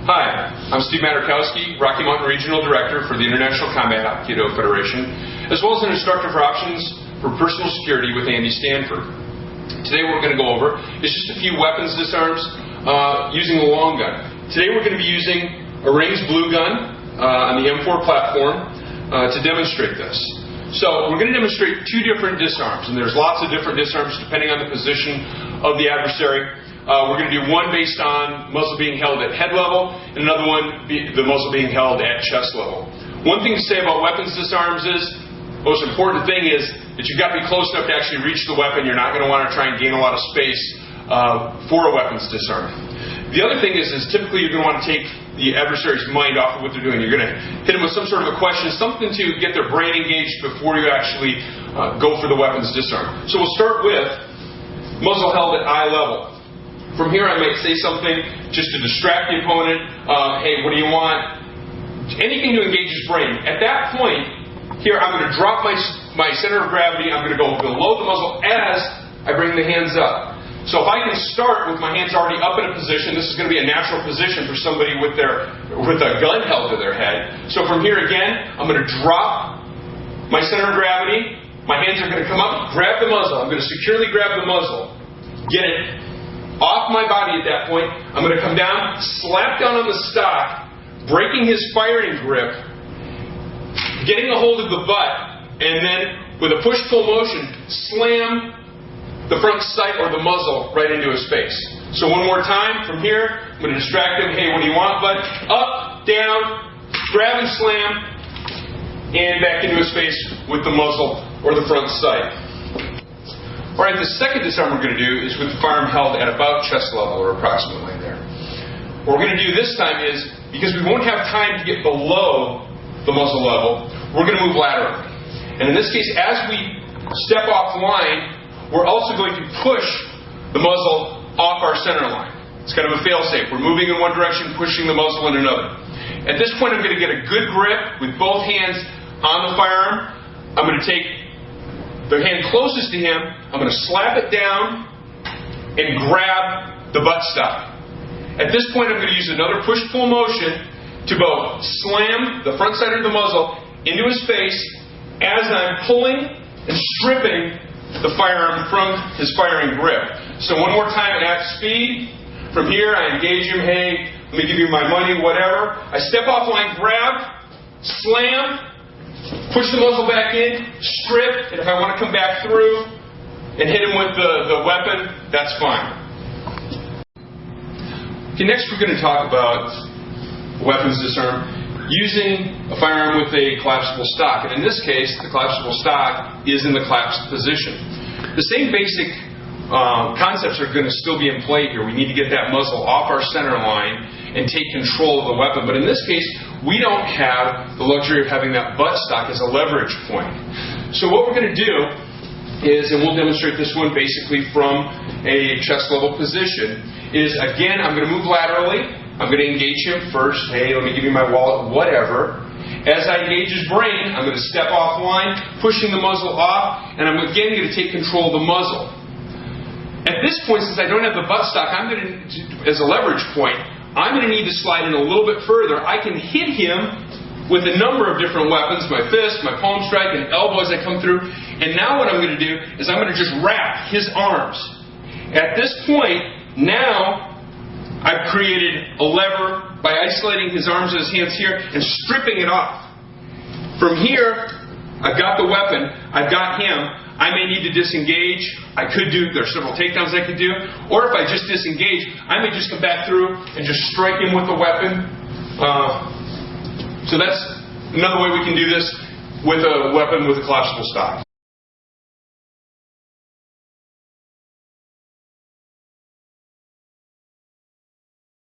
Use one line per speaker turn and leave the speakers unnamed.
Hi, I'm Steve Materkowski, Rocky Mountain Regional Director for the International Combat Aikido Federation, as well as an instructor for options for personal security with Andy Stanford. Today what we're going to go over is just a few weapons disarms using the long gun. Today we're going to be using a Rings blue gun on the M4 platform to demonstrate this. So we're going to demonstrate two different disarms, and there's lots of different disarms depending on the position of the adversary. We're going to do one based on muzzle being held at head level, and another one, the muzzle being held at chest level. One thing to say about weapons disarms is, the most important thing is that you've got to be close enough to actually reach the weapon. You're not going to want to try and gain a lot of space for a weapons disarm. The other thing is typically you're going to want to take the adversary's mind off of what they're doing. You're going to hit them with some sort of a question, something to get their brain engaged before you actually go for the weapons disarm. So we'll start with muzzle held at eye level. From here I might say something just to distract the opponent. Hey, what do you want? Anything to engage his brain. At that point, here I'm going to drop my center of gravity. I'm going to go below the muzzle as I bring the hands up. So if I can start with my hands already up in a position, this is going to be a natural position for somebody with a gun held to their head. So from here again, I'm going to drop my center of gravity. My hands are going to come up, grab the muzzle. I'm going to securely grab the muzzle. Get it off my body at that point. I'm going to come down, slap down on the stock, breaking his firing grip, getting a hold of the butt, and then with a push-pull motion, slam the front sight or the muzzle right into his face. So one more time from here, I'm going to distract him. Hey, what do you want, bud? Up, down, grab and slam, and back into his face with the muzzle or the front sight. Alright, the second disarm we're going to do is with the firearm held at about chest level or approximately there. What we're going to do this time is, because we won't have time to get below the muzzle level, we're going to move laterally. And in this case, as we step off line, we're also going to push the muzzle off our center line. It's kind of a fail-safe. We're moving in one direction, pushing the muzzle in another. At this point, I'm going to get a good grip with both hands on the firearm. I'm going to take the hand closest to him, I'm going to slap it down and grab the buttstock. At this point, I'm going to use another push-pull motion to both slam the front side of the muzzle into his face as I'm pulling and stripping the firearm from his firing grip. So one more time at speed. From here, I engage him. Hey, let me give you my money, whatever. I step off line, grab, slam, push the muzzle back in, strip, and if I want to come back through and hit him with the weapon, that's fine. Okay, next we're going to talk about weapons disarm using a firearm with a collapsible stock. And in this case, the collapsible stock is in the collapsed position. The same basic concepts are going to still be in play here. We need to get that muzzle off our center line and take control of the weapon. But in this case, we don't have the luxury of having that buttstock as a leverage point. So what we're going to do is, and we'll demonstrate this one basically from a chest level position, is again, I'm going to move laterally. I'm going to engage him first. Hey, let me give you my wallet, whatever. As I engage his brain, I'm going to step off line, pushing the muzzle off, and I'm again going to take control of the muzzle. At this point, since I don't have the buttstock, I'm going to, as a leverage point, I'm going to need to slide in a little bit further. I can hit him with a number of different weapons, my fist, my palm strike, and elbow as I come through. And now what I'm going to do is I'm going to just wrap his arms. At this point, now I've created a lever by isolating his arms and his hands here and stripping it off. From here, I've got the weapon, I've got him. I may need to disengage. There's several takedowns I could do. Or if I just disengage, I may just come back through and just strike him with the weapon. So that's another way we can do this with a weapon with a collapsible stock.